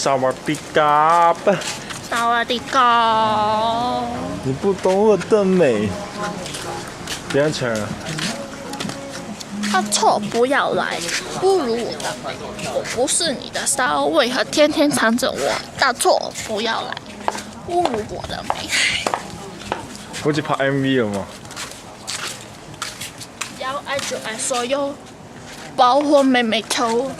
萨瓦迪卡！萨瓦迪卡！你不懂我的美。别人承认。大错不要来侮辱我的美，我不是你的骚，为何天天缠着我？大错不要来侮辱我的美。我去拍 MV 了吗？要爱就爱所有，包括妹妹头。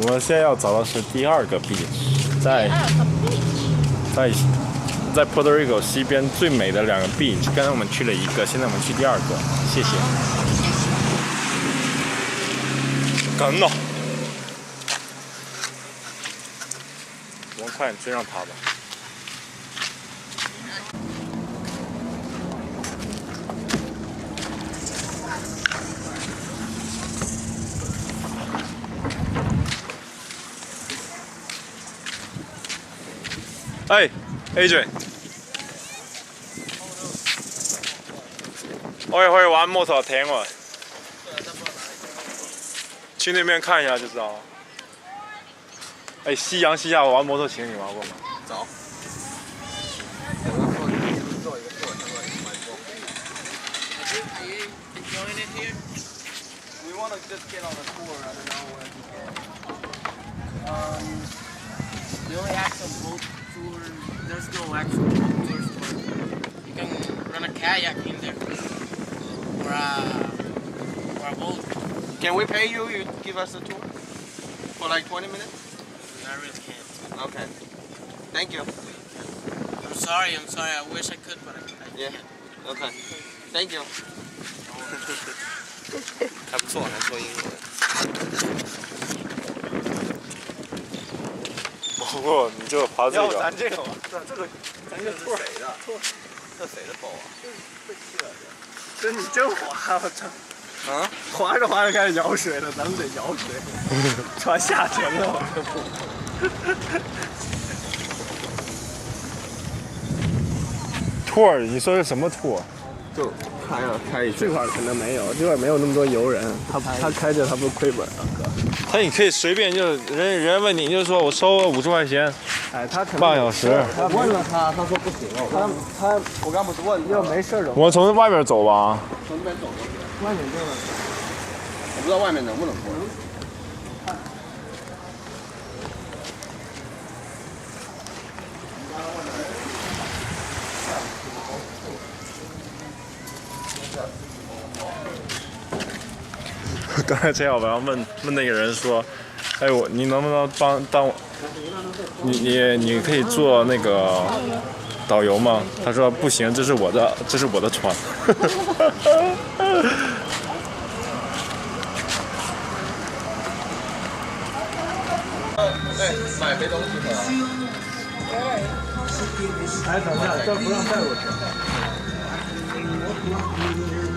我们现在要找的是第二个 beach， 在波多黎各西边最美的2个 beach， 刚才我们去了1个，现在我们去第2个，谢谢。赶哦！我们快点追上他吧。哎 ，AJ， 我也会玩摩托艇喎，去那边看一下就知道了。哎，夕阳西下玩摩托艇你玩过吗？走。The only actual boat tour, there's no actual boat tours, but you can run a kayak in there or a boat. Can we pay you? You give us a tour for like 20 minutes? I really can't. Okay. Thank you. I'm sorry. I wish I could, but I Yeah. can't. Okay. Thank you. 还不错，还说英文。不过你就爬这个。要咱这个吗？这个咱这是谁的？这谁的包啊？这你真滑，我操！啊？滑着滑着开始舀水了，咱们得舀水，船下沉了。tour， 你说是什么 tour？ 就开一这块可能没有，这块没有那么多游人，他开着他不亏本啊，哥。你可以随便就人家问你就说我收50块钱，哎，他可能半小时。我问了他，他说不行了。我刚不是问要没事的。我从外边走吧。从这边走过去。外面这个，我不知道外面能不能过。刚才陈小白问那个人说：“哎，你能不能当我？你可以做那个导游吗？”他说：“不行，这是我的船。”对，买杯东西回来。哎，等一下，这不让带过去。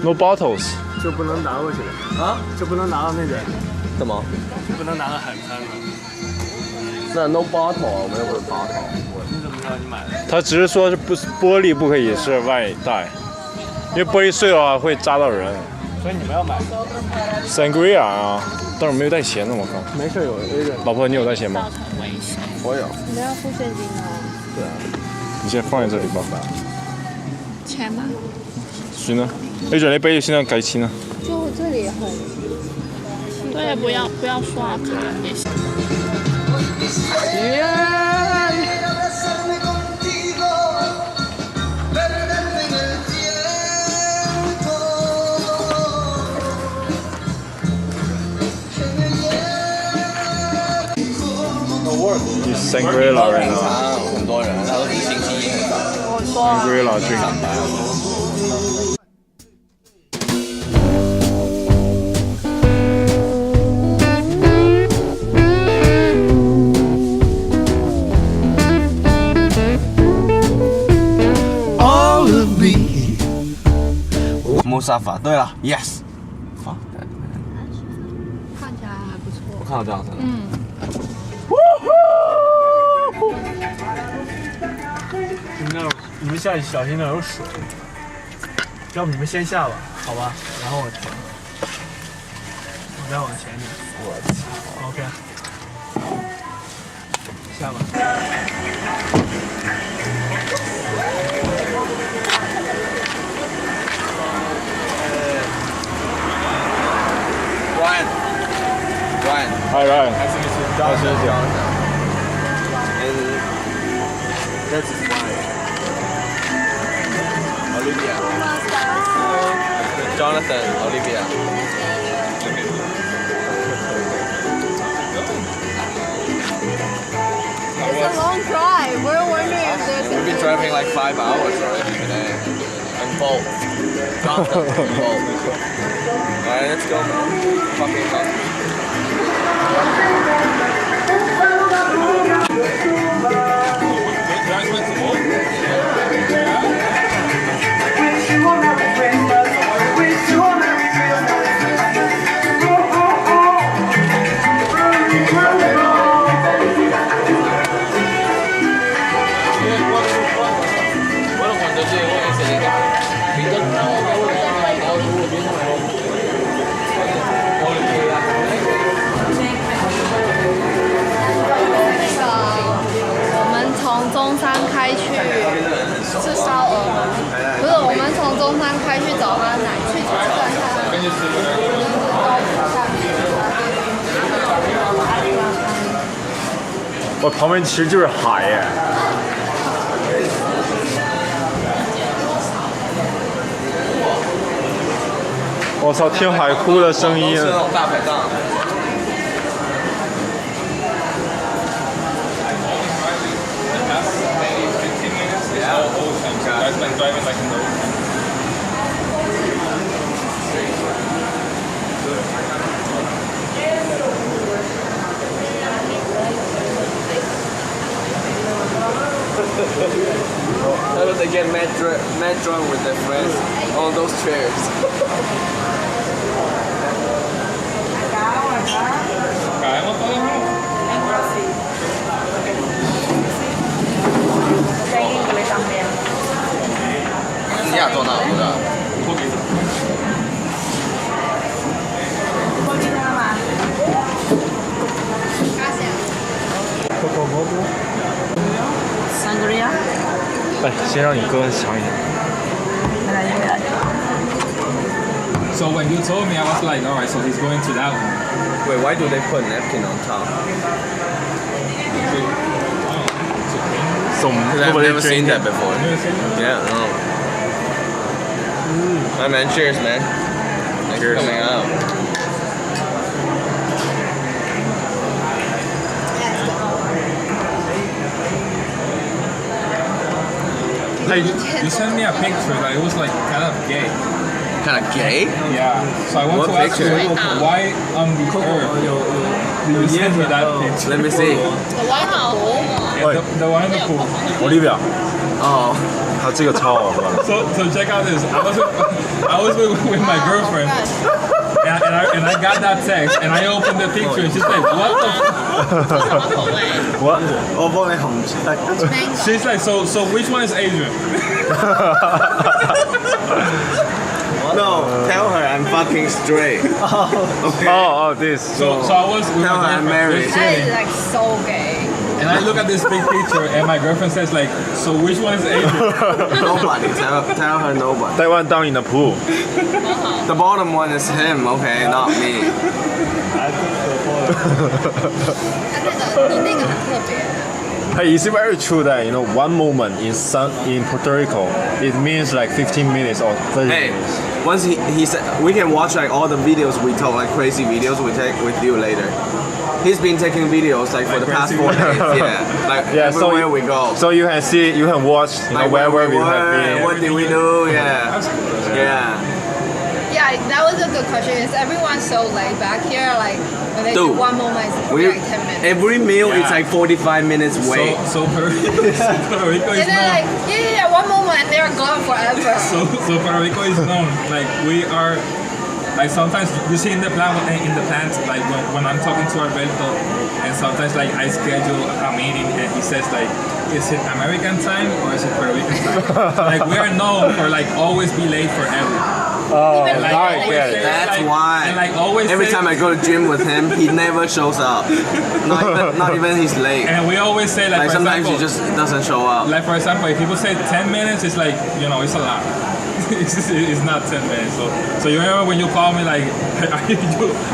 No bottles。就不能拿过去的啊？就不能拿到那边？怎么？就不能拿到海滩了？那 no bottle 啊，我们又不是 bottle。你怎么知道你买的？他只是说是玻璃不可以是外带，因为玻璃碎的话会扎到人。所以你们要买 Sangria 啊，但是没有带钱呢，我靠。没事有 A 人。老婆，你有带钱吗？我有。你们要付现金哦。对啊。你先放在这里吧。钱吧。水呢？A 准你杯现在改期呢？就这里很。对，不要刷卡也行。Sangria right now。很多人，他都是星期一。我说。Sangria drink。穆萨法，对了 ，yes， 看起来还不错。我看到这样子了。嗯。下去小心那有水。要不你们先下吧，好吧？然后我停，我再往前点。我操 ！OK， 下吧。Ryan. Hi Ryan. Nice to meet you. Jonathan. And that's his wife. Olivia. Jonathan, Olivia. It's a long drive. We're wondering if there's We've been driving like 5 hours already today. And Bolt. Jonathan and Bolt. Alright, let's go, man. Fucking hungry. Bueno, cuando llegó ese día,我们从中山开去是烧鹅吗？不是，我们从中山开去找他奶，去看看。我旁边其实就是海耶。我操，听海哭的声音。是那种大排档。How do they get mad drunk with their friends on those chairs? ¿Ya todo nada, ¿verdad? Un poquito. Sangria。 来，先让你哥尝一下。 So when you told me, I was like, all right, so he's going to that one. Wait, why do they put napkin on top? Some Because I've nobody never seen drink that before. Yeah, no. Hi man, cheers man. Thanks for coming out. You sent me a picture that it was like kind of gay. Kind of gay? Yeah. So I want What to ask you, picture? why on the earth did you send me that picture? Let me see. Yeah, the one in the pool. Olivia， Oh. 他这个超好喝。 So check out this. I was with my girlfriend. And I got that text and I opened the picture and she's like, what the What？ 我幫你含住。 She's like, so which one is Adrian? No, tell her I'm fucking straight. Okay. Oh, this. So I was with Tell her my I'm girlfriend. married. just That sitting, is like so gay. And I look at this big picture and my girlfriend says like, so which one is Adrian? Nobody. Tell her nobody. 台湾down in the pool。 The bottom one is him, okay, not me. 你那个很特别。 Hey, it's very true that one moment in Puerto Rico, it means like 15 minutes or 30 Hey, minutes. once he said we can watch like all the videos we took, like crazy videos we take with you later. He's been taking videos like for the past 4 days, yeah. Like everywhere we go. So you can watch, Like wherever we we have were, been. what did we do? Yeah. Yeah. Yeah, that was a good question. Is everyone so laid back here? Like when they do Dude, one moment, it's We, like 10 minutes. every meal is like 45 minutes wait. So Puerto Rico is And then like yeah, one moment and they're gone forever. so Puerto Rico is known like we are. Like sometimes you see in the plant like when I'm talking to Alberto, and sometimes like I schedule a meeting and he says like, is it American time or is it Puerto Rican time? Like we are known for like always be late for everything. Oh, And, like, now I always get say, it. That's like, why. And like always Every say, time I go to gym with him, he never shows up. Not even he's late. and we always say like, Like for sometimes example, he just doesn't show up. like for example, if people say 10 minutes, it's like, you know, it's a lot. It's not 10 minutes. So you remember when you call me like,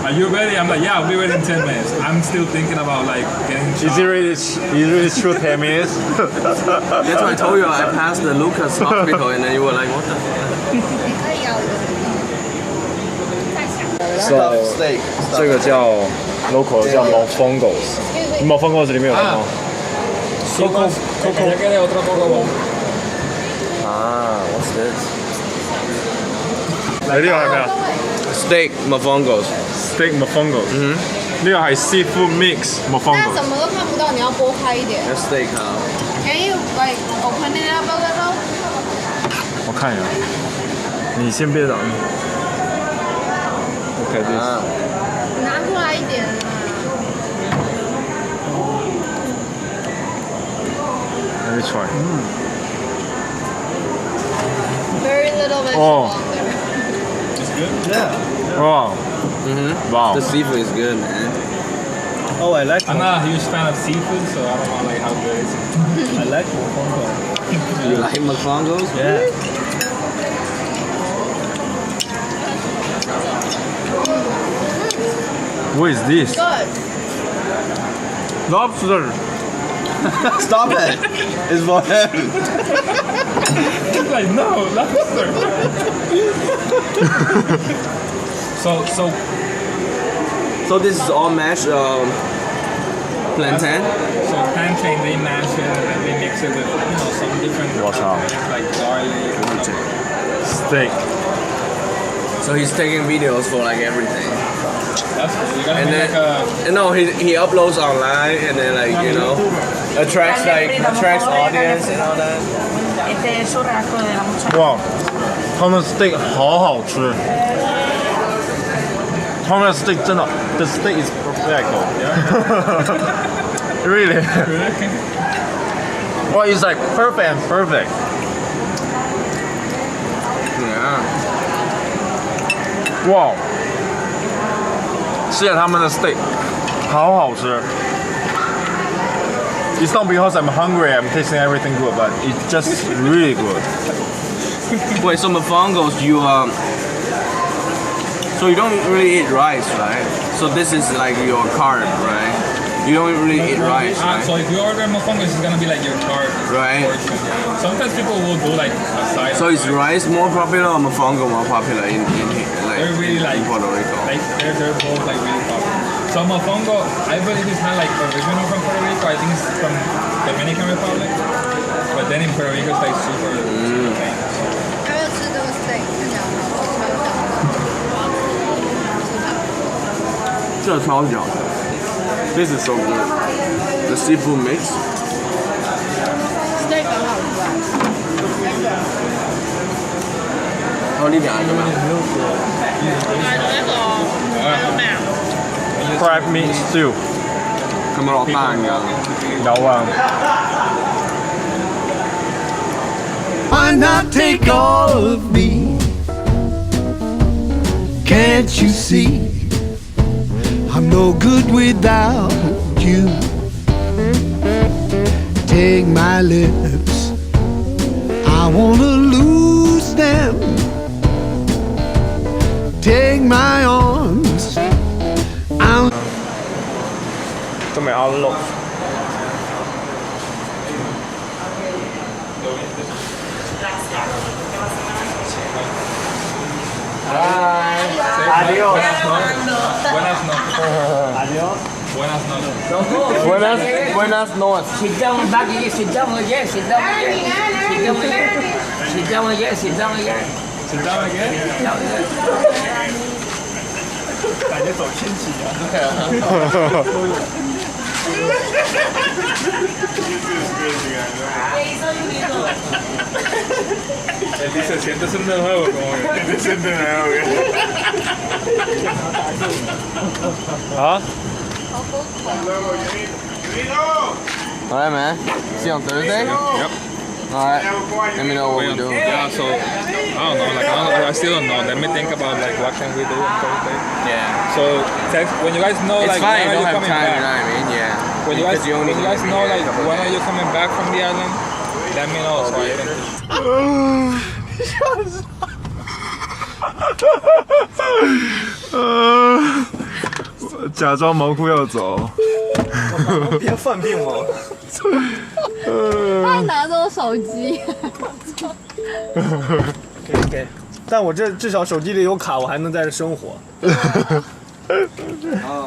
are you ready? I'm like, yeah, I'll be ready in 10 minutes. I'm still thinking about like getting. Is it really true 10 minutes? That's why I told you I passed the Lucas hospital and then you were like, what the fuck? So, Steak. 这个叫 local 叫 mofongos。mofongos 里面有什么？ Ah, what's this? 呢個係咩啊 Steak mofongos. ？Steak mofongos。呢個係 seafood mix 但 mofongos。什么都看不到，你要拨开一点。 That's steak, huh? Can you like open it up a little? 我看一下，你先别挡。OK， Ah. 拿出来一点。 Let me try。 Very little bit. Oh. Yeah. 哇，哇 The seafood is good, man. Oh, I like. I'm not a huge fan of seafood, so I don't know like how good it is. I like mofongo. You like mofongos? Yeah. What is this? Good. Lobster. Stop it! It's for him. It's like no, lobster. So So this is all mashed plantain? So plantain, they mash it and then they mix it with, you know, some different Watch out. things like garlic. Steak. So he's taking videos for like everything. That's cool. You gotta And make then, like a. and no, he uploads online and then like, you know, attracts audience and all that. 哇，他们 steak 好好吃。他们的 steak 真的 ，the steak is perfect. Really. Well, it's like perfect and perfect. Yeah. 哇，吃下他们的 steak，好好吃。It's not because I'm hungry, I'm tasting everything good, but it's just really good. Wait, so mofongos, so you don't really eat rice, right? So this is like your carb, right? You don't really eat rice, right? So if you order mofongo, it's gonna be like your card. Right. Portion, yeah. Sometimes people will do like a side. So is rice more popular or mofongo more popular in like They're really like in Puerto Rico? Like they're both like really popular. So mofongo, I believe it's not like original from Puerto Rico. I think it's from Dominican Republic. But then in Puerto Rico, it's like super famous. 还有吃这个 steak，看起来好超香。这超屌的 This is so good. The seafood mix. steak 很好吃啊。哦，你点一个吗？Crab meat stew，咁我落單㗎。有啊。 Why not take all of me? Can't you see? I'm no good without you. Take my lips, I wanna lose them. Take my arms, I'm 都没熬肉。Adiós. Buenas noches. Adiós. Buenas noches. Buenas noches. Sit down back again, sit down again, sit down again. Sit down again. Sit down again, sit down again. Sit down again. 感觉走亲戚啊。Él dice, siéntese de nuevo, como que siéntese de nuevo. 啊？ All right, man. See you on Thursday. Yep. All right. Let me know what we do. Yeah, so I don't know. Like I still don't know. Let me think about like what can we do on Thursday. Yeah. So text when you guys know It's like fine. when are You you don't have coming time. You know back. what I mean? Yeah. When you guys Because only when you guys gonna be know here like a couple when days. are you coming back from the island, let me know so I can. 假装毛裤要走。别犯病哦。他还拿着我手机。给，但我这至少手机里有卡，我还能在这生活。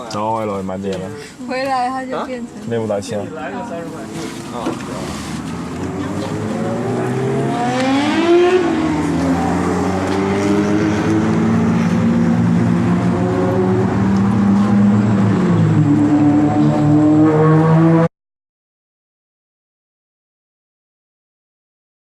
走，我來買啲嘢啦。回来他就变成。你有冇帶錢啊？来个30塊。